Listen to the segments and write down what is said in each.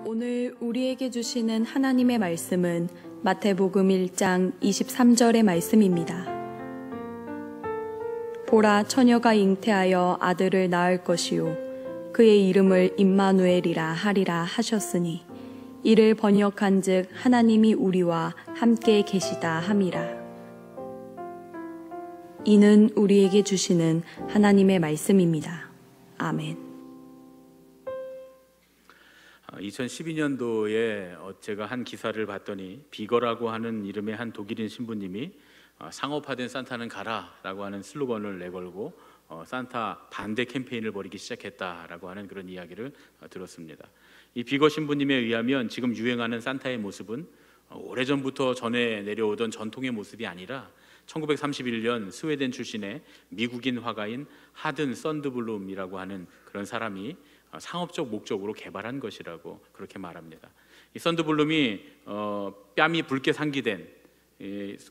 오늘 우리에게 주시는 하나님의 말씀은 마태복음 1장 23절의 말씀입니다. 보라, 처녀가 잉태하여 아들을 낳을 것이요 그의 이름을 임마누엘이라 하리라 하셨으니 이를 번역한즉 하나님이 우리와 함께 계시다 함이라. 이는 우리에게 주시는 하나님의 말씀입니다. 아멘. 2012년도에 제가 한 기사를 봤더니 비거라고 하는 이름의 한 독일인 신부님이 상업화된 산타는 가라라고 하는 슬로건을 내걸고 산타 반대 캠페인을 벌이기 시작했다라고 하는 그런 이야기를 들었습니다. 이 비거 신부님에 의하면 지금 유행하는 산타의 모습은 오래전부터 전해 내려오던 전통의 모습이 아니라 1931년 스웨덴 출신의 미국인 화가인 하든 썬드블룸이라고 하는 그런 사람이 상업적 목적으로 개발한 것이라고 그렇게 말합니다. 이 썬드블룸이 뺨이 붉게 상기된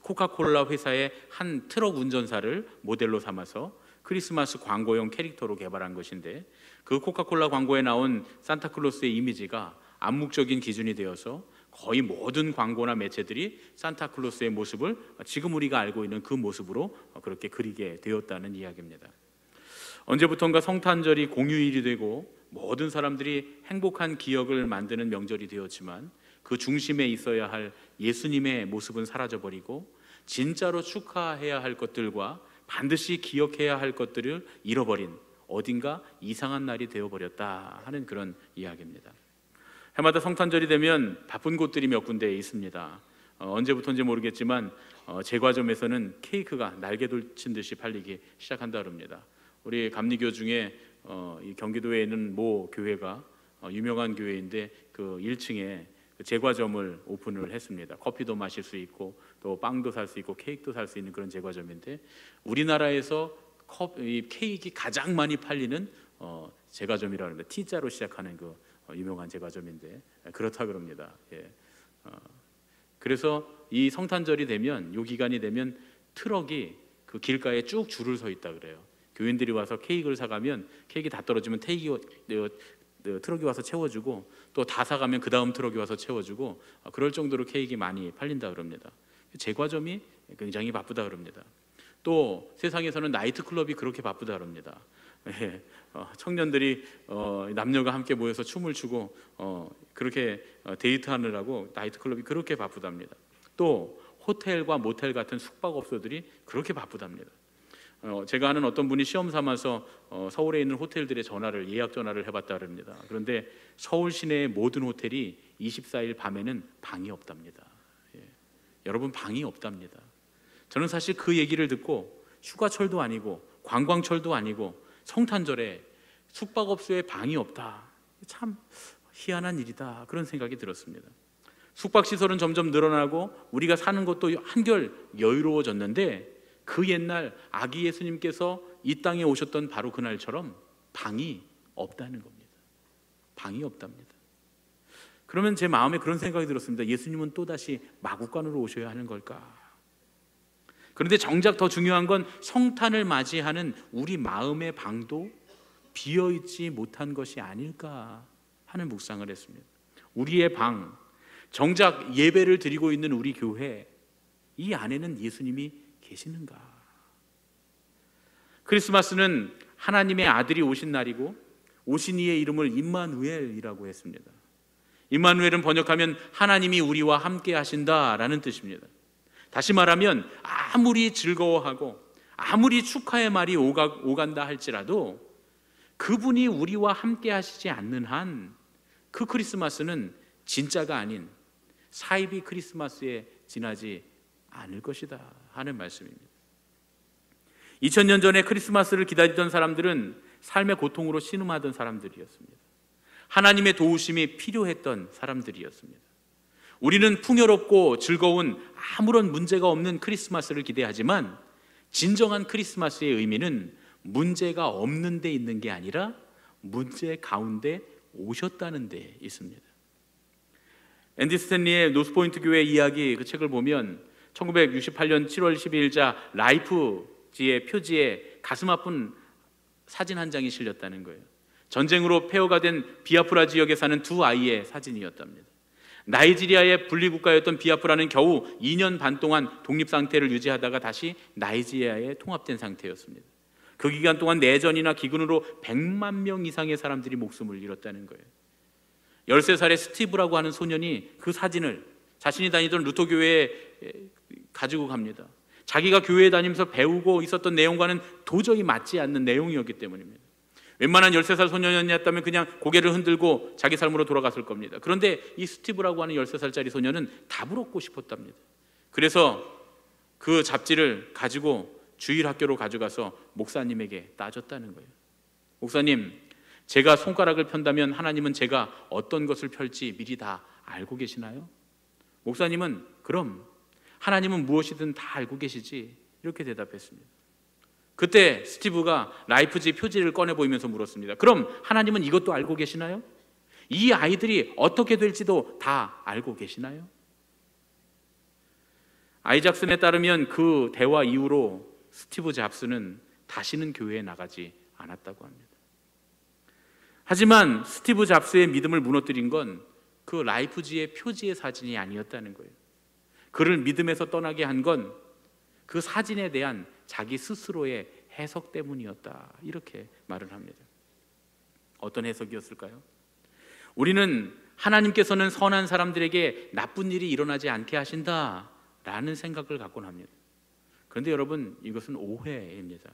코카콜라 회사의 한 트럭 운전사를 모델로 삼아서 크리스마스 광고용 캐릭터로 개발한 것인데, 그 코카콜라 광고에 나온 산타클로스의 이미지가 암묵적인 기준이 되어서 거의 모든 광고나 매체들이 산타클로스의 모습을 지금 우리가 알고 있는 그 모습으로 그렇게 그리게 되었다는 이야기입니다. 언제부턴가 성탄절이 공휴일이 되고 모든 사람들이 행복한 기억을 만드는 명절이 되었지만 그 중심에 있어야 할 예수님의 모습은 사라져버리고 진짜로 축하해야 할 것들과 반드시 기억해야 할 것들을 잃어버린 어딘가 이상한 날이 되어버렸다 하는 그런 이야기입니다. 해마다 성탄절이 되면 바쁜 곳들이 몇 군데 있습니다. 언제부터인지 모르겠지만 제과점에서는 케이크가 날개 돌친 듯이 팔리기 시작한다 그럽니다. 우리 감리교 중에 이 경기도에 있는 모 교회가 유명한 교회인데 그 1층에 제과점을 오픈을 했습니다. 커피도 마실 수 있고 또 빵도 살 수 있고 케이크도 살 수 있는 그런 제과점인데, 우리나라에서 이 케이크 가장 많이 팔리는 제과점이라고 합니다. T자로 시작하는 그 유명한 제과점인데 그렇다 그럽니다. 그래서 이 성탄절이 되면, 요 기간이 되면 트럭이 그 길가에 쭉 줄을 서 있다 그래요. 교인들이 와서 케이크를 사가면 케이크 다 떨어지면 트럭이 와서 채워주고, 또 다 사가면 그 다음 트럭이 와서 채워주고, 그럴 정도로 케이크 많이 팔린다 그럽니다. 제과점이 굉장히 바쁘다 그럽니다. 또 세상에서는 나이트클럽이 그렇게 바쁘다 그럽니다. 청년들이 남녀가 함께 모여서 춤을 추고 그렇게 데이트하느라고 나이트클럽이 그렇게 바쁘답니다. 또 호텔과 모텔 같은 숙박업소들이 그렇게 바쁘답니다. 제가 아는 어떤 분이 시험 삼아서 서울에 있는 호텔들의 예약 전화를 해봤다 그럽니다. 그런데 서울 시내의 모든 호텔이 24일 밤에는 방이 없답니다. 여러분, 방이 없답니다. 저는 사실 그 얘기를 듣고 휴가철도 아니고 관광철도 아니고 성탄절에 숙박업소에 방이 없다, 참 희한한 일이다, 그런 생각이 들었습니다. 숙박시설은 점점 늘어나고 우리가 사는 것도 한결 여유로워졌는데, 그 옛날 아기 예수님께서 이 땅에 오셨던 바로 그날처럼 방이 없다는 겁니다. 방이 없답니다. 그러면 제 마음에 그런 생각이 들었습니다. 예수님은 또다시 마구간으로 오셔야 하는 걸까? 그런데 정작 더 중요한 건 성탄을 맞이하는 우리 마음의 방도 비어있지 못한 것이 아닐까 하는 묵상을 했습니다. 우리의 방, 정작 예배를 드리고 있는 우리 교회, 이 안에는 예수님이 계시는가? 크리스마스는 하나님의 아들이 오신 날이고 오신 이의 이름을 임마누엘이라고 했습니다. 임마누엘은 번역하면 하나님이 우리와 함께 하신다라는 뜻입니다. 다시 말하면 아무리 즐거워하고 아무리 축하의 말이 오간다 할지라도 그분이 우리와 함께 하시지 않는 한 그 크리스마스는 진짜가 아닌 사이비 크리스마스에 지나지 않을 것이다 하는 말씀입니다. 2000년 전에 크리스마스를 기다리던 사람들은 삶의 고통으로 신음하던 사람들이었습니다. 하나님의 도우심이 필요했던 사람들이었습니다. 우리는 풍요롭고 즐거운 아무런 문제가 없는 크리스마스를 기대하지만 진정한 크리스마스의 의미는 문제가 없는 데 있는 게 아니라 문제 가운데 오셨다는 데 있습니다. 앤디 스탠리의 노스포인트 교회 이야기, 그 책을 보면 1968년 7월 12일자 라이프지의 표지에 가슴 아픈 사진 한 장이 실렸다는 거예요. 전쟁으로 폐허가 된 비아프라 지역에 사는 두 아이의 사진이었답니다. 나이지리아의 분리국가였던 비아프라는 겨우 2년 반 동안 독립 상태를 유지하다가 다시 나이지리아에 통합된 상태였습니다. 그 기간 동안 내전이나 기근으로 100만 명 이상의 사람들이 목숨을 잃었다는 거예요. 13살의 스티브라고 하는 소년이 그 사진을 자신이 다니던 루터 교회에 가지고 갑니다. 자기가 교회에 다니면서 배우고 있었던 내용과는 도저히 맞지 않는 내용이었기 때문입니다. 웬만한 13살 소년이었다면 그냥 고개를 흔들고 자기 삶으로 돌아갔을 겁니다. 그런데 이 스티브라고 하는 13살짜리 소년은 답을 얻고 싶었답니다. 그래서 그 잡지를 가지고 주일학교로 가져가서 목사님에게 따졌다는 거예요. 목사님, 제가 손가락을 편다면 하나님은 제가 어떤 것을 펼지 미리 다 알고 계시나요? 목사님은 그럼 하나님은 무엇이든 다 알고 계시지, 이렇게 대답했습니다. 그때 스티브가 라이프지 표지를 꺼내 보이면서 물었습니다. 그럼 하나님은 이것도 알고 계시나요? 이 아이들이 어떻게 될지도 다 알고 계시나요? 아이작슨에 따르면 그 대화 이후로 스티브 잡스는 다시는 교회에 나가지 않았다고 합니다. 하지만 스티브 잡스의 믿음을 무너뜨린 건 그 라이프지의 표지의 사진이 아니었다는 거예요. 그를 믿음에서 떠나게 한 건 그 사진에 대한 자기 스스로의 해석 때문이었다, 이렇게 말을 합니다. 어떤 해석이었을까요? 우리는 하나님께서는 선한 사람들에게 나쁜 일이 일어나지 않게 하신다라는 생각을 갖곤 합니다. 그런데 여러분, 이것은 오해입니다.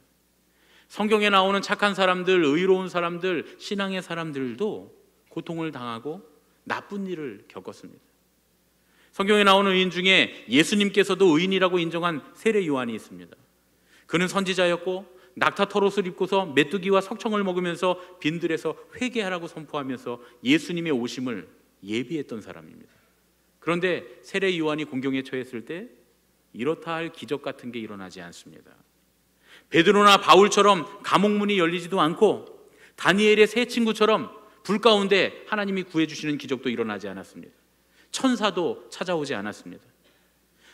성경에 나오는 착한 사람들, 의로운 사람들, 신앙의 사람들도 고통을 당하고 나쁜 일을 겪었습니다. 성경에 나오는 의인 중에 예수님께서도 의인이라고 인정한 세례 요한이 있습니다. 그는 선지자였고 낙타 털옷을 입고서 메뚜기와 석청을 먹으면서 빈들에서 회개하라고 선포하면서 예수님의 오심을 예비했던 사람입니다. 그런데 세례 요한이 공경에 처했을 때 이렇다 할 기적 같은 게 일어나지 않습니다. 베드로나 바울처럼 감옥문이 열리지도 않고 다니엘의 세 친구처럼 불 가운데 하나님이 구해주시는 기적도 일어나지 않았습니다. 천사도 찾아오지 않았습니다.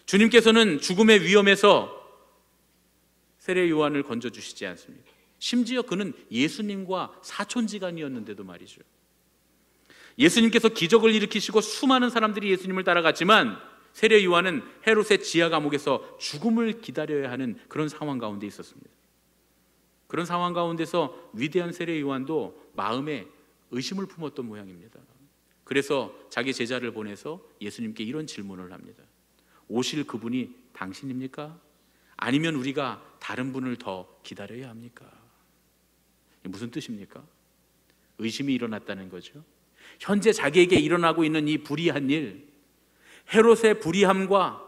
주님께서는 죽음의 위험에서 세례 요한을 건져주시지 않습니다. 심지어 그는 예수님과 사촌지간이었는데도 말이죠. 예수님께서 기적을 일으키시고 수많은 사람들이 예수님을 따라갔지만 세례 요한은 헤롯의 지하 감옥에서 죽음을 기다려야 하는 그런 상황 가운데 있었습니다. 그런 상황 가운데서 위대한 세례 요한도 마음에 의심을 품었던 모양입니다. 그래서 자기 제자를 보내서 예수님께 이런 질문을 합니다. 오실 그분이 당신입니까? 아니면 우리가 다른 분을 더 기다려야 합니까? 무슨 뜻입니까? 의심이 일어났다는 거죠. 현재 자기에게 일어나고 있는 이 불의한 일, 헤롯의 불의함과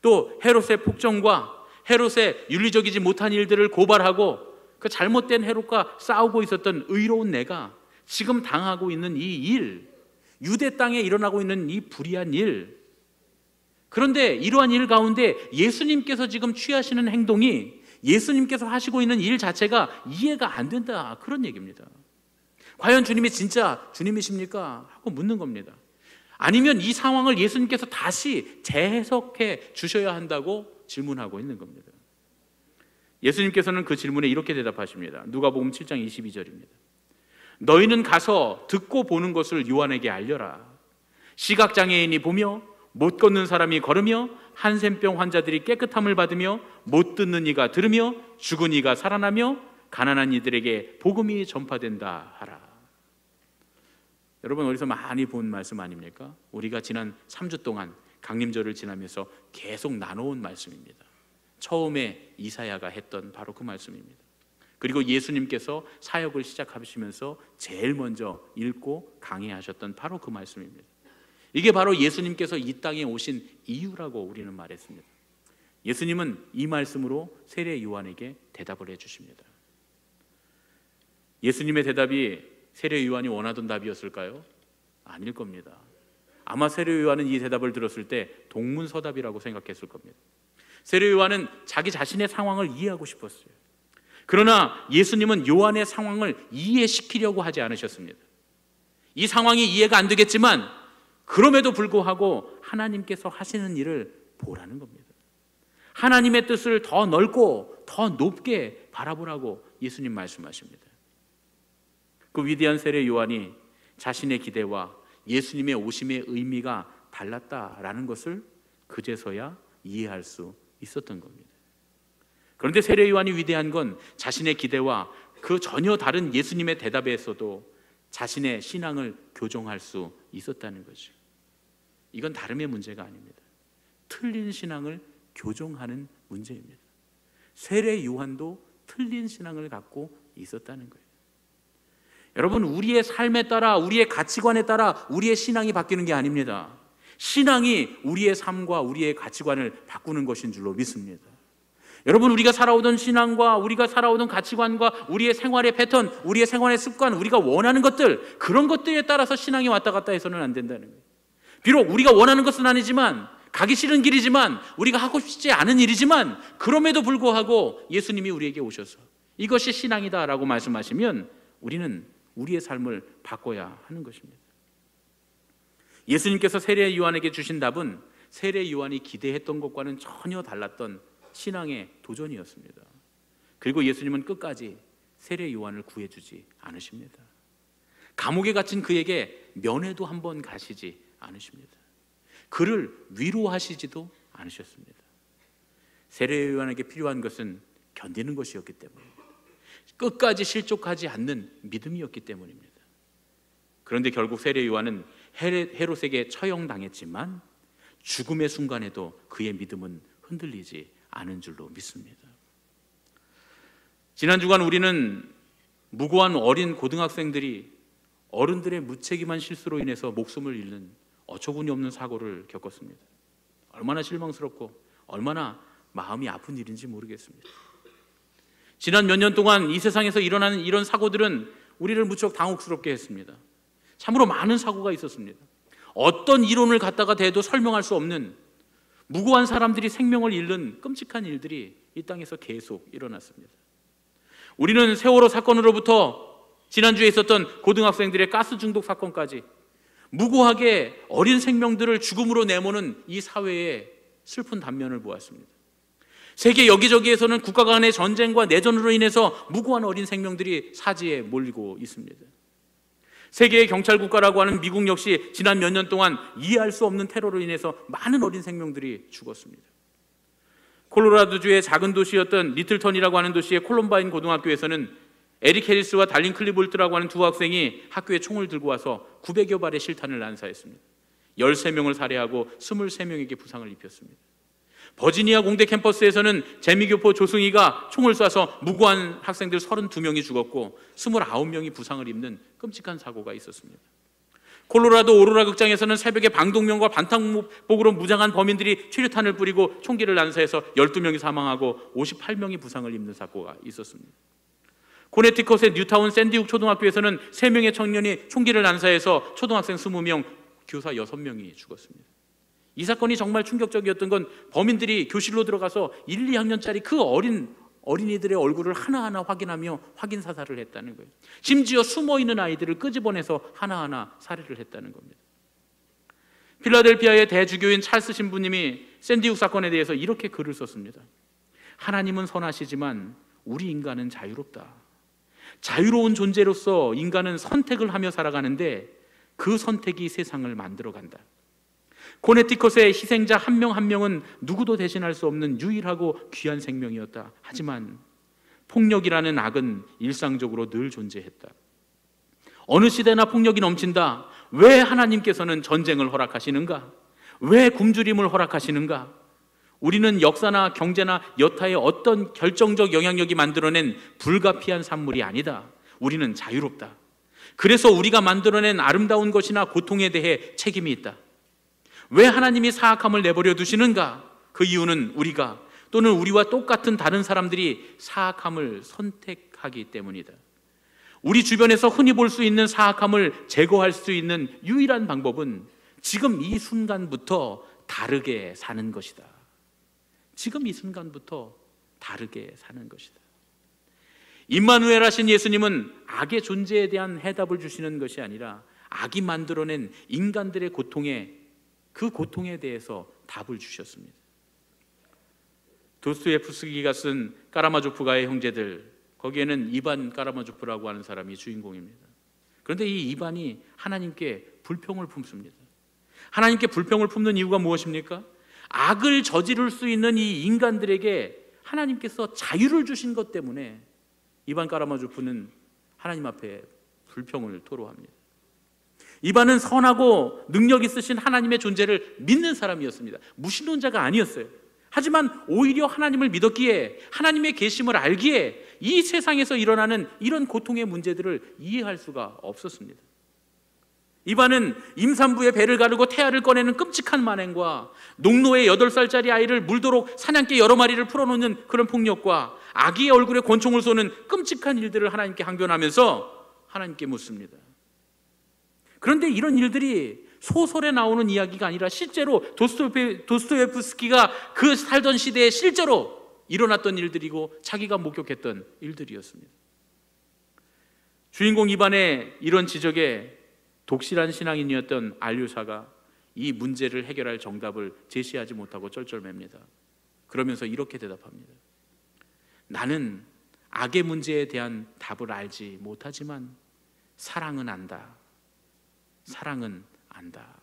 또 헤롯의 폭정과 헤롯의 윤리적이지 못한 일들을 고발하고 그 잘못된 헤롯과 싸우고 있었던 의로운 내가 지금 당하고 있는 이 일, 유대 땅에 일어나고 있는 이 불의한 일, 그런데 이러한 일 가운데 예수님께서 지금 취하시는 행동이 예수님께서 하시고 있는 일 자체가 이해가 안 된다, 그런 얘기입니다. 과연 주님이 진짜 주님이십니까? 하고 묻는 겁니다. 아니면 이 상황을 예수님께서 다시 재해석해 주셔야 한다고 질문하고 있는 겁니다. 예수님께서는 그 질문에 이렇게 대답하십니다. 누가복음 7장 22절입니다. 너희는 가서 듣고 보는 것을 요한에게 알려라. 시각장애인이 보며 못 걷는 사람이 걸으며 한센병 환자들이 깨끗함을 받으며 못 듣는 이가 들으며 죽은 이가 살아나며 가난한 이들에게 복음이 전파된다 하라. 여러분, 어디서 많이 본 말씀 아닙니까? 우리가 지난 3주 동안 강림절을 지나면서 계속 나눠온 말씀입니다. 처음에 이사야가 했던 바로 그 말씀입니다. 그리고 예수님께서 사역을 시작하시면서 제일 먼저 읽고 강의하셨던 바로 그 말씀입니다. 이게 바로 예수님께서 이 땅에 오신 이유라고 우리는 말했습니다. 예수님은 이 말씀으로 세례 요한에게 대답을 해주십니다. 예수님의 대답이 세례 요한이 원하던 답이었을까요? 아닐 겁니다. 아마 세례 요한은 이 대답을 들었을 때 동문서답이라고 생각했을 겁니다. 세례 요한은 자기 자신의 상황을 이해하고 싶었어요. 그러나 예수님은 요한의 상황을 이해시키려고 하지 않으셨습니다. 이 상황이 이해가 안 되겠지만 그럼에도 불구하고 하나님께서 하시는 일을 보라는 겁니다. 하나님의 뜻을 더 넓고 더 높게 바라보라고 예수님 말씀하십니다. 그 위대한 세례 요한이 자신의 기대와 예수님의 오심의 의미가 달랐다라는 것을 그제서야 이해할 수 있었던 겁니다. 그런데 세례 요한이 위대한 건 자신의 기대와 그 전혀 다른 예수님의 대답에서도 자신의 신앙을 교정할 수 있었다는 거죠. 이건 다름의 문제가 아닙니다. 틀린 신앙을 교정하는 문제입니다. 세례 요한도 틀린 신앙을 갖고 있었다는 거예요. 여러분, 우리의 삶에 따라, 우리의 가치관에 따라 우리의 신앙이 바뀌는 게 아닙니다. 신앙이 우리의 삶과 우리의 가치관을 바꾸는 것인 줄로 믿습니다. 여러분, 우리가 살아오던 신앙과 우리가 살아오던 가치관과 우리의 생활의 패턴, 우리의 생활의 습관, 우리가 원하는 것들, 그런 것들에 따라서 신앙이 왔다 갔다 해서는 안 된다는 거예요. 비록 우리가 원하는 것은 아니지만, 가기 싫은 길이지만, 우리가 하고 싶지 않은 일이지만, 그럼에도 불구하고 예수님이 우리에게 오셔서 이것이 신앙이다라고 말씀하시면 우리는 우리의 삶을 바꿔야 하는 것입니다. 예수님께서 세례 요한에게 주신 답은 세례 요한이 기대했던 것과는 전혀 달랐던 신앙의 도전이었습니다. 그리고 예수님은 끝까지 세례 요한을 구해주지 않으십니다. 감옥에 갇힌 그에게 면회도 한번 가시지 않으십니다. 그를 위로하시지도 않으셨습니다. 세례 요한에게 필요한 것은 견디는 것이었기 때문입니다. 끝까지 실족하지 않는 믿음이었기 때문입니다. 그런데 결국 세례 요한은 헤롯에게 처형당했지만 죽음의 순간에도 그의 믿음은 흔들리지 않은 줄로 믿습니다. 지난 주간 우리는 무고한 어린 고등학생들이 어른들의 무책임한 실수로 인해서 목숨을 잃는 어처구니 없는 사고를 겪었습니다. 얼마나 실망스럽고 얼마나 마음이 아픈 일인지 모르겠습니다. 지난 몇 년 동안 이 세상에서 일어나는 이런 사고들은 우리를 무척 당혹스럽게 했습니다. 참으로 많은 사고가 있었습니다. 어떤 이론을 갖다가 대도 설명할 수 없는 무고한 사람들이 생명을 잃는 끔찍한 일들이 이 땅에서 계속 일어났습니다. 우리는 세월호 사건으로부터 지난주에 있었던 고등학생들의 가스 중독 사건까지 무고하게 어린 생명들을 죽음으로 내모는 이 사회의 슬픈 단면을 보았습니다. 세계 여기저기에서는 국가 간의 전쟁과 내전으로 인해서 무고한 어린 생명들이 사지에 몰리고 있습니다. 세계의 경찰 국가라고 하는 미국 역시 지난 몇 년 동안 이해할 수 없는 테러로 인해서 많은 어린 생명들이 죽었습니다. 콜로라도주의 작은 도시였던 리틀턴이라고 하는 도시의 콜럼바인 고등학교에서는 에릭 해리스와 달린 클리볼트라고 하는 두 학생이 학교에 총을 들고 와서 900여 발의 실탄을 난사했습니다. 13명을 살해하고 23명에게 부상을 입혔습니다. 버지니아 공대 캠퍼스에서는 재미교포 조승희가 총을 쏴서 무고한 학생들 32명이 죽었고 29명이 부상을 입는 끔찍한 사고가 있었습니다. 콜로라도 오로라 극장에서는 새벽에 방독면과 반탄복으로 무장한 범인들이 최루탄을 뿌리고 총기를 난사해서 12명이 사망하고 58명이 부상을 입는 사고가 있었습니다. 코네티컷의 뉴타운 샌디훅 초등학교에서는 3명의 청년이 총기를 난사해서 초등학생 20명, 교사 6명이 죽었습니다. 이 사건이 정말 충격적이었던 건 범인들이 교실로 들어가서 1, 2학년짜리 그 어린이들의 얼굴을 하나하나 확인하며 확인 사살을 했다는 거예요. 심지어 숨어있는 아이들을 끄집어내서 하나하나 살해를 했다는 겁니다. 필라델피아의 대주교인 찰스 신부님이 샌디훅 사건에 대해서 이렇게 글을 썼습니다. 하나님은 선하시지만 우리 인간은 자유롭다. 자유로운 존재로서 인간은 선택을 하며 살아가는데 그 선택이 세상을 만들어간다. 코네티컷의 희생자 한 명 한 명은 누구도 대신할 수 없는 유일하고 귀한 생명이었다. 하지만 폭력이라는 악은 일상적으로 늘 존재했다. 어느 시대나 폭력이 넘친다. 왜 하나님께서는 전쟁을 허락하시는가? 왜 굶주림을 허락하시는가? 우리는 역사나 경제나 여타의 어떤 결정적 영향력이 만들어낸 불가피한 산물이 아니다. 우리는 자유롭다. 그래서 우리가 만들어낸 아름다운 것이나 고통에 대해 책임이 있다. 왜 하나님이 사악함을 내버려 두시는가? 그 이유는 우리가 또는 우리와 똑같은 다른 사람들이 사악함을 선택하기 때문이다. 우리 주변에서 흔히 볼 수 있는 사악함을 제거할 수 있는 유일한 방법은 지금 이 순간부터 다르게 사는 것이다. 지금 이 순간부터 다르게 사는 것이다. 임마누엘 하신 예수님은 악의 존재에 대한 해답을 주시는 것이 아니라 악이 만들어낸 인간들의 고통에 그 고통에 대해서 답을 주셨습니다. 도스토옙스키가 쓴 까라마조프가의 형제들, 거기에는 이반 까라마조프라고 하는 사람이 주인공입니다. 그런데 이 이반이 하나님께 불평을 품습니다. 하나님께 불평을 품는 이유가 무엇입니까? 악을 저지를 수 있는 이 인간들에게 하나님께서 자유를 주신 것 때문에 이반 까라마조프는 하나님 앞에 불평을 토로합니다. 이반은 선하고 능력 있으신 하나님의 존재를 믿는 사람이었습니다. 무신론자가 아니었어요. 하지만 오히려 하나님을 믿었기에, 하나님의 계심을 알기에 이 세상에서 일어나는 이런 고통의 문제들을 이해할 수가 없었습니다. 이반은 임산부의 배를 가르고 태아를 꺼내는 끔찍한 만행과 농노의 8살짜리 아이를 물도록 사냥개 여러 마리를 풀어놓는 그런 폭력과 아기의 얼굴에 권총을 쏘는 끔찍한 일들을 하나님께 항변하면서 하나님께 묻습니다. 그런데 이런 일들이 소설에 나오는 이야기가 아니라 실제로 도스토옙스키가 그 살던 시대에 실제로 일어났던 일들이고 자기가 목격했던 일들이었습니다. 주인공 이반의 이런 지적에 독실한 신앙인이었던 알류사가 이 문제를 해결할 정답을 제시하지 못하고 쩔쩔맵니다. 그러면서 이렇게 대답합니다. 나는 악의 문제에 대한 답을 알지 못하지만 사랑은 안다. 사랑은 안다.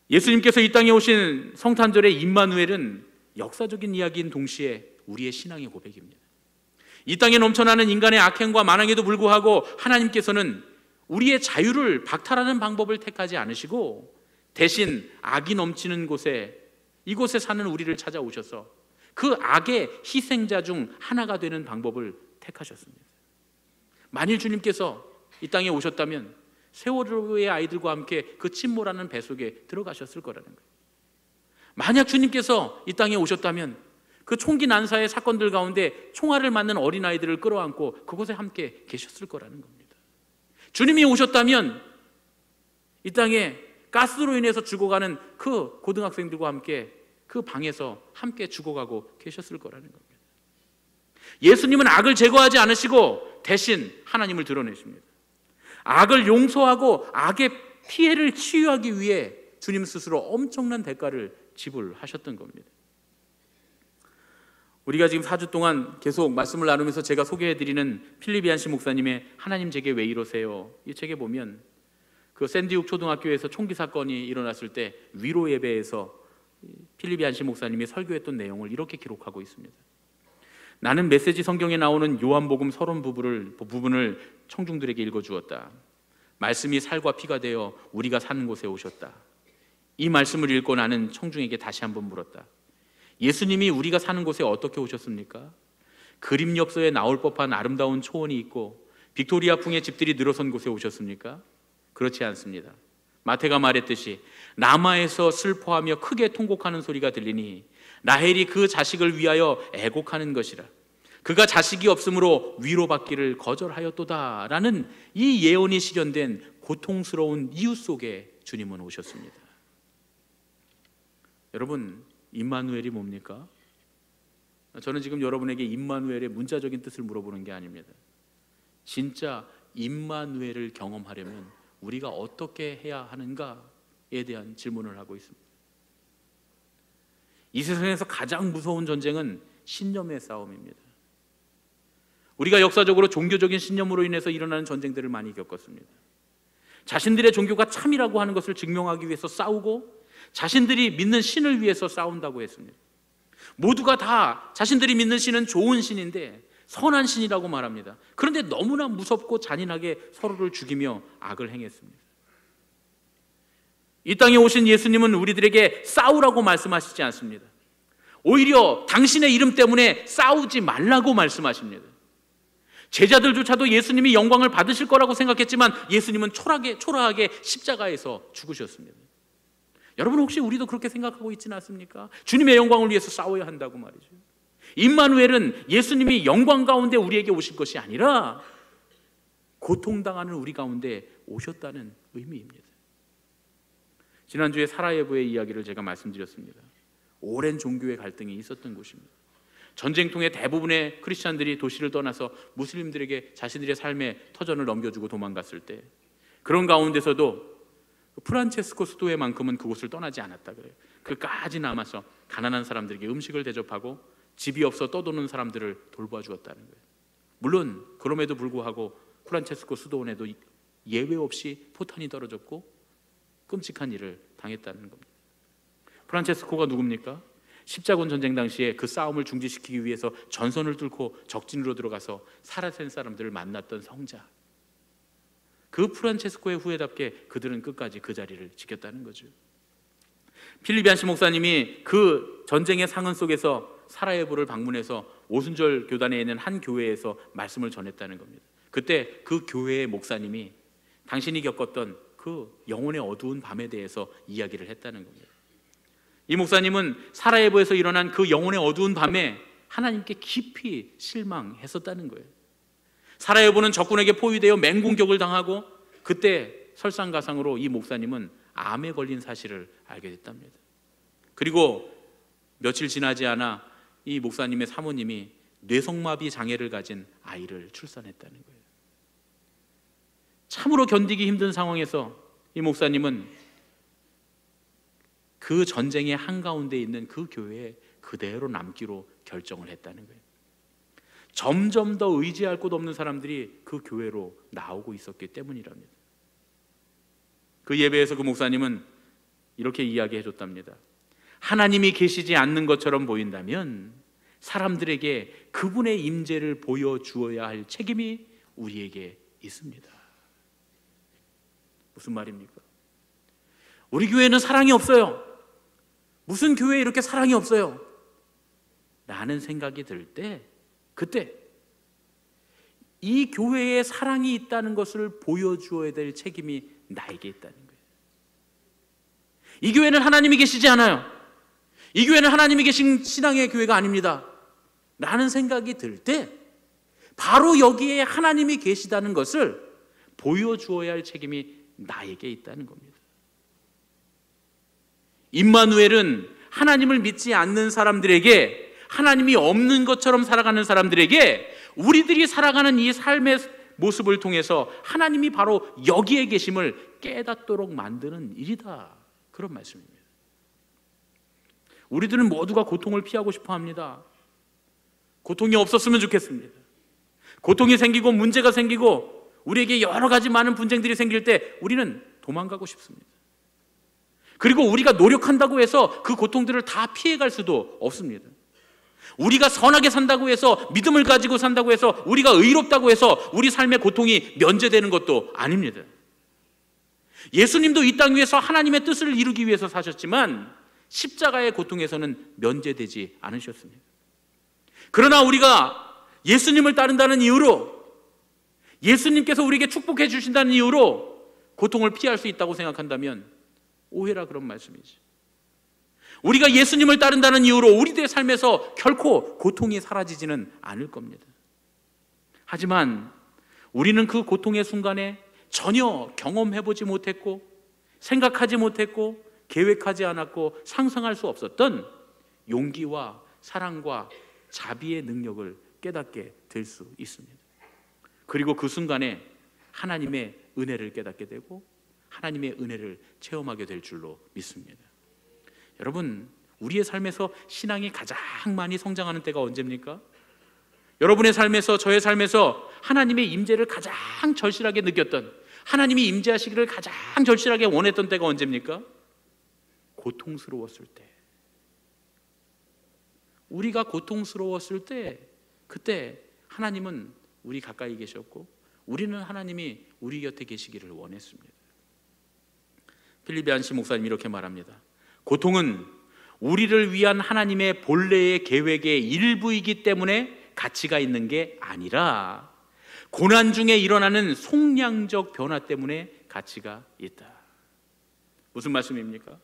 예수님께서 이 땅에 오신 성탄절의 임마누엘은 역사적인 이야기인 동시에 우리의 신앙의 고백입니다. 이 땅에 넘쳐나는 인간의 악행과 만행에도 불구하고 하나님께서는 우리의 자유를 박탈하는 방법을 택하지 않으시고 대신 악이 넘치는 곳에, 이곳에 사는 우리를 찾아오셔서 그 악의 희생자 중 하나가 되는 방법을 택하셨습니다. 만일 주님께서 이 땅에 오셨다면 세월호의 아이들과 함께 그 침몰하는 배 속에 들어가셨을 거라는 거예요. 만약 주님께서 이 땅에 오셨다면 그 총기 난사의 사건들 가운데 총알을 맞는 어린아이들을 끌어안고 그곳에 함께 계셨을 거라는 겁니다. 주님이 오셨다면 이 땅에 가스로 인해서 죽어가는 그 고등학생들과 함께 그 방에서 함께 죽어가고 계셨을 거라는 겁니다. 예수님은 악을 제거하지 않으시고 대신 하나님을 드러내십니다. 악을 용서하고 악의 피해를 치유하기 위해 주님 스스로 엄청난 대가를 지불하셨던 겁니다. 우리가 지금 4주 동안 계속 말씀을 나누면서 제가 소개해드리는 필립 얀시 목사님의 하나님 제게 왜 이러세요? 이 책에 보면 그 샌디욱 초등학교에서 총기 사건이 일어났을 때 위로 예배에서 필립 얀시 목사님이 설교했던 내용을 이렇게 기록하고 있습니다. 나는 메시지 성경에 나오는 요한복음 30 부분을 청중들에게 읽어주었다. 말씀이 살과 피가 되어 우리가 사는 곳에 오셨다. 이 말씀을 읽고 나는 청중에게 다시 한번 물었다. 예수님이 우리가 사는 곳에 어떻게 오셨습니까? 그림 엽서에 나올 법한 아름다운 초원이 있고 빅토리아풍의 집들이 늘어선 곳에 오셨습니까? 그렇지 않습니다. 마태가 말했듯이 라마에서 슬퍼하며 크게 통곡하는 소리가 들리니 라헬이 그 자식을 위하여 애곡하는 것이라. 그가 자식이 없으므로 위로받기를 거절하였도다 라는 이 예언이 실현된 고통스러운 이유 속에 주님은 오셨습니다. 여러분, 임마누엘이 뭡니까? 저는 지금 여러분에게 임마누엘의 문자적인 뜻을 물어보는 게 아닙니다. 진짜 임마누엘을 경험하려면 우리가 어떻게 해야 하는가에 대한 질문을 하고 있습니다. 이 세상에서 가장 무서운 전쟁은 신념의 싸움입니다. 우리가 역사적으로 종교적인 신념으로 인해서 일어나는 전쟁들을 많이 겪었습니다. 자신들의 종교가 참이라고 하는 것을 증명하기 위해서 싸우고 자신들이 믿는 신을 위해서 싸운다고 했습니다. 모두가 다 자신들이 믿는 신은 좋은 신인데 선한 신이라고 말합니다. 그런데 너무나 무섭고 잔인하게 서로를 죽이며 악을 행했습니다. 이 땅에 오신 예수님은 우리들에게 싸우라고 말씀하시지 않습니다. 오히려 당신의 이름 때문에 싸우지 말라고 말씀하십니다. 제자들조차도 예수님이 영광을 받으실 거라고 생각했지만 예수님은 초라하게 십자가에서 죽으셨습니다. 여러분, 혹시 우리도 그렇게 생각하고 있지는 않습니까? 주님의 영광을 위해서 싸워야 한다고 말이죠. 임마누엘은 예수님이 영광 가운데 우리에게 오실 것이 아니라 고통당하는 우리 가운데 오셨다는 의미입니다. 지난주에 사라예보의 이야기를 제가 말씀드렸습니다. 오랜 종교의 갈등이 있었던 곳입니다. 전쟁통에 대부분의 크리스찬들이 도시를 떠나서 무슬림들에게 자신들의 삶의 터전을 넘겨주고 도망갔을 때 그런 가운데서도 프란체스코 수도회만큼은 그곳을 떠나지 않았다 그래요. 그까지 남아서 가난한 사람들에게 음식을 대접하고 집이 없어 떠도는 사람들을 돌봐주었다는 거예요. 물론 그럼에도 불구하고 프란체스코 수도원에도 예외 없이 포탄이 떨어졌고 끔찍한 일을 당했다는 겁니다. 프란체스코가 누굽니까? 십자군 전쟁 당시에 그 싸움을 중지시키기 위해서 전선을 뚫고 적진으로 들어가서 살아센 사람들을 만났던 성자. 그 프란체스코의 후예답게 그들은 끝까지 그 자리를 지켰다는 거죠. 필립 얀시 목사님이 그 전쟁의 상흔 속에서 사라예보를 방문해서 오순절 교단에 있는 한 교회에서 말씀을 전했다는 겁니다. 그때 그 교회의 목사님이 당신이 겪었던 그 영혼의 어두운 밤에 대해서 이야기를 했다는 겁니다. 이 목사님은 사라예보에서 일어난 그 영혼의 어두운 밤에 하나님께 깊이 실망했었다는 거예요. 사라예보는 적군에게 포위되어 맹공격을 당하고 그때 설상가상으로 이 목사님은 암에 걸린 사실을 알게 됐답니다. 그리고 며칠 지나지 않아 이 목사님의 사모님이 뇌성마비 장애를 가진 아이를 출산했다는 거예요. 참으로 견디기 힘든 상황에서 이 목사님은 그 전쟁의 한가운데 있는 그 교회에 그대로 남기로 결정을 했다는 거예요. 점점 더 의지할 곳 없는 사람들이 그 교회로 나오고 있었기 때문이랍니다. 그 예배에서 그 목사님은 이렇게 이야기해 줬답니다. 하나님이 계시지 않는 것처럼 보인다면 사람들에게 그분의 임재를 보여주어야 할 책임이 우리에게 있습니다. 무슨 말입니까? 우리 교회는 사랑이 없어요. 무슨 교회에 이렇게 사랑이 없어요? 라는 생각이 들 때 그때 이 교회에 사랑이 있다는 것을 보여주어야 될 책임이 나에게 있다는 거예요. 이 교회는 하나님이 계시지 않아요. 이 교회는 하나님이 계신 신앙의 교회가 아닙니다. 라는 생각이 들 때 바로 여기에 하나님이 계시다는 것을 보여주어야 할 책임이 나에게 있다는 겁니다. 임마누엘은 하나님을 믿지 않는 사람들에게, 하나님이 없는 것처럼 살아가는 사람들에게 우리들이 살아가는 이 삶의 모습을 통해서 하나님이 바로 여기에 계심을 깨닫도록 만드는 일이다, 그런 말씀입니다. 우리들은 모두가 고통을 피하고 싶어 합니다. 고통이 없었으면 좋겠습니다. 고통이 생기고 문제가 생기고 우리에게 여러 가지 많은 분쟁들이 생길 때 우리는 도망가고 싶습니다. 그리고 우리가 노력한다고 해서 그 고통들을 다 피해갈 수도 없습니다. 우리가 선하게 산다고 해서, 믿음을 가지고 산다고 해서, 우리가 의롭다고 해서 우리 삶의 고통이 면제되는 것도 아닙니다. 예수님도 이 땅 위에서 하나님의 뜻을 이루기 위해서 사셨지만 십자가의 고통에서는 면제되지 않으셨습니다. 그러나 우리가 예수님을 따른다는 이유로, 예수님께서 우리에게 축복해 주신다는 이유로 고통을 피할 수 있다고 생각한다면 오해라, 그런 말씀이지. 우리가 예수님을 따른다는 이유로 우리들의 삶에서 결코 고통이 사라지지는 않을 겁니다. 하지만 우리는 그 고통의 순간에 전혀 경험해보지 못했고, 생각하지 못했고, 계획하지 않았고, 상상할 수 없었던 용기와 사랑과 자비의 능력을 깨닫게 될 수 있습니다. 그리고 그 순간에 하나님의 은혜를 깨닫게 되고 하나님의 은혜를 체험하게 될 줄로 믿습니다. 여러분, 우리의 삶에서 신앙이 가장 많이 성장하는 때가 언제입니까? 여러분의 삶에서, 저의 삶에서 하나님의 임재를 가장 절실하게 느꼈던, 하나님이 임재하시기를 가장 절실하게 원했던 때가 언제입니까? 고통스러웠을 때. 우리가 고통스러웠을 때, 그때 하나님은 우리 가까이 계셨고 우리는 하나님이 우리 곁에 계시기를 원했습니다. 필립 얀시 목사님이 이렇게 말합니다. 고통은 우리를 위한 하나님의 본래의 계획의 일부이기 때문에 가치가 있는 게 아니라 고난 중에 일어나는 속량적 변화 때문에 가치가 있다. 무슨 말씀입니까?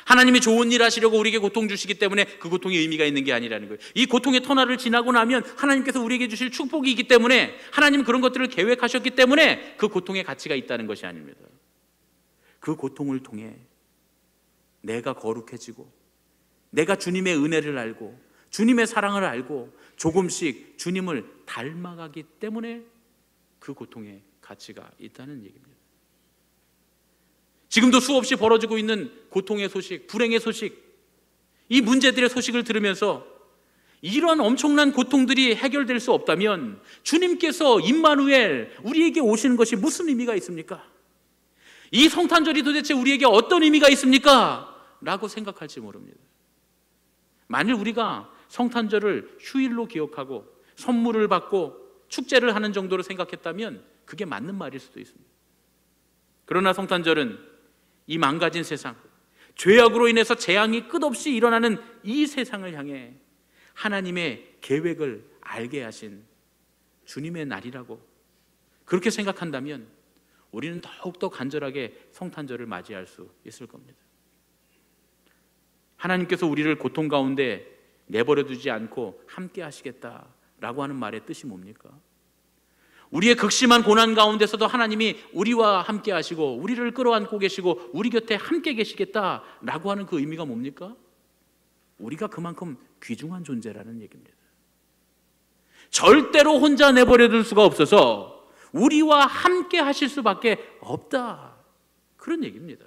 하나님이 좋은 일 하시려고 우리에게 고통 주시기 때문에 그 고통이 의미가 있는 게 아니라는 거예요. 이 고통의 터널을 지나고 나면 하나님께서 우리에게 주실 축복이 있기 때문에, 하나님은 그런 것들을 계획하셨기 때문에 그 고통의 가치가 있다는 것이 아닙니다. 그 고통을 통해 내가 거룩해지고, 내가 주님의 은혜를 알고 주님의 사랑을 알고 조금씩 주님을 닮아가기 때문에 그 고통의 가치가 있다는 얘기입니다. 지금도 수없이 벌어지고 있는 고통의 소식, 불행의 소식, 이 문제들의 소식을 들으면서 이런 엄청난 고통들이 해결될 수 없다면 주님께서 임마누엘 우리에게 오시는 것이 무슨 의미가 있습니까? 이 성탄절이 도대체 우리에게 어떤 의미가 있습니까? 라고 생각할지 모릅니다. 만일 우리가 성탄절을 휴일로 기억하고 선물을 받고 축제를 하는 정도로 생각했다면 그게 맞는 말일 수도 있습니다. 그러나 성탄절은 이 망가진 세상, 죄악으로 인해서 재앙이 끝없이 일어나는 이 세상을 향해 하나님의 계획을 알게 하신 주님의 날이라고 그렇게 생각한다면 우리는 더욱더 간절하게 성탄절을 맞이할 수 있을 겁니다. 하나님께서 우리를 고통 가운데 내버려 두지 않고 함께 하시겠다라고 하는 말의 뜻이 뭡니까? 우리의 극심한 고난 가운데서도 하나님이 우리와 함께 하시고 우리를 끌어안고 계시고 우리 곁에 함께 계시겠다라고 하는 그 의미가 뭡니까? 우리가 그만큼 귀중한 존재라는 얘기입니다. 절대로 혼자 내버려 둘 수가 없어서 우리와 함께 하실 수밖에 없다, 그런 얘기입니다.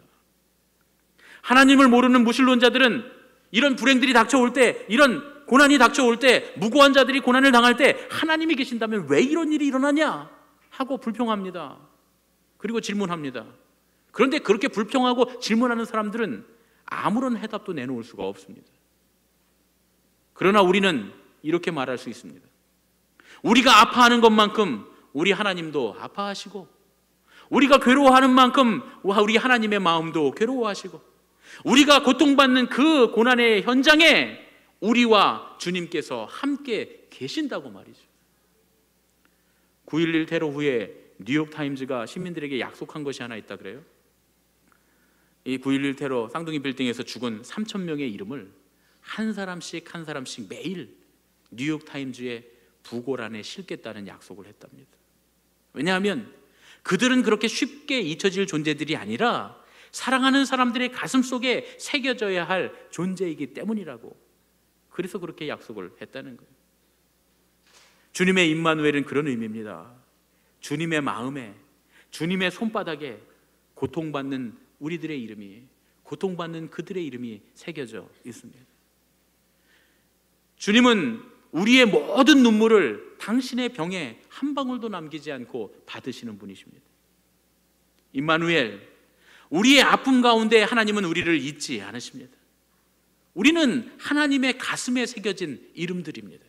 하나님을 모르는 무신론자들은 이런 불행들이 닥쳐올 때, 이런 고난이 닥쳐올 때, 무고한 자들이 고난을 당할 때 하나님이 계신다면 왜 이런 일이 일어나냐 하고 불평합니다. 그리고 질문합니다. 그런데 그렇게 불평하고 질문하는 사람들은 아무런 해답도 내놓을 수가 없습니다. 그러나 우리는 이렇게 말할 수 있습니다. 우리가 아파하는 것만큼 우리 하나님도 아파하시고, 우리가 괴로워하는 만큼 우리 하나님의 마음도 괴로워하시고, 우리가 고통받는 그 고난의 현장에 우리와 주님께서 함께 계신다고 말이죠. 9.11 테러 후에 뉴욕타임즈가 시민들에게 약속한 것이 하나 있다 그래요. 이 9.11 테러 쌍둥이 빌딩에서 죽은 3,000명의 이름을 한 사람씩 매일 뉴욕타임즈의 부고란에 실겠다는 약속을 했답니다. 왜냐하면 그들은 그렇게 쉽게 잊혀질 존재들이 아니라 사랑하는 사람들의 가슴 속에 새겨져야 할 존재이기 때문이라고, 그래서 그렇게 약속을 했다는 거예요. 주님의 임마누엘은 그런 의미입니다. 주님의 마음에, 주님의 손바닥에 고통받는 우리들의 이름이, 고통받는 그들의 이름이 새겨져 있습니다. 주님은 우리의 모든 눈물을 당신의 병에 한 방울도 남기지 않고 받으시는 분이십니다. 임마누엘, 우리의 아픔 가운데 하나님은 우리를 잊지 않으십니다. 우리는 하나님의 가슴에 새겨진 이름들입니다.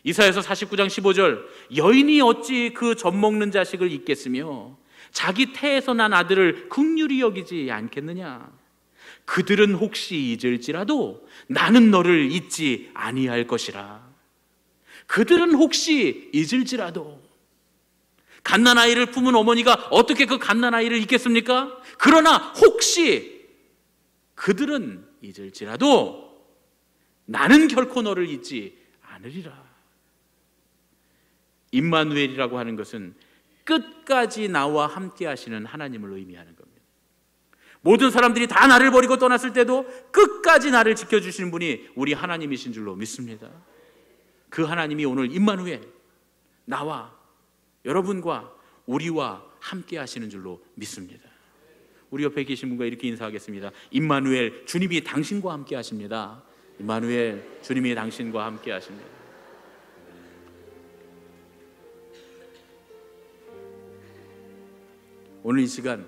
이사야서 49장 15절, 여인이 어찌 그 젖 먹는 자식을 잊겠으며 자기 태에서 난 아들을 긍휼히 여기지 않겠느냐. 그들은 혹시 잊을지라도 나는 너를 잊지 아니할 것이라. 그들은 혹시 잊을지라도. 갓난아이를 품은 어머니가 어떻게 그 갓난아이를 잊겠습니까? 그러나 혹시 그들은 잊을지라도 나는 결코 너를 잊지 않으리라. 임마누엘이라고 하는 것은 끝까지 나와 함께 하시는 하나님을 의미하는 겁니다. 모든 사람들이 다 나를 버리고 떠났을 때도 끝까지 나를 지켜주시는 분이 우리 하나님이신 줄로 믿습니다. 그 하나님이 오늘 임마누엘, 나와 여러분과 우리와 함께 하시는 줄로 믿습니다. 우리 옆에 계신 분과 이렇게 인사하겠습니다. 임마누엘, 주님이 당신과 함께 하십니다. 임마누엘, 주님이 당신과 함께 하십니다. 오늘 이 시간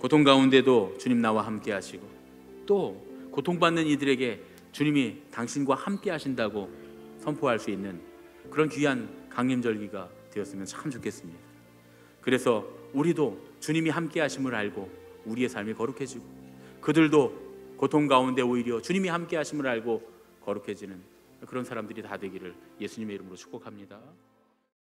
고통 가운데도 주님 나와 함께 하시고, 또 고통받는 이들에게 주님이 당신과 함께 하신다고 선포할 수 있는 그런 귀한 강림절기가 되었으면 참 좋겠습니다. 그래서 우리도 주님이 함께 하심을 알고 우리의 삶이 거룩해지고, 그들도 고통 가운데 오히려 주님이 함께 하심을 알고 거룩해지는 그런 사람들이 다 되기를 예수님의 이름으로 축복합니다.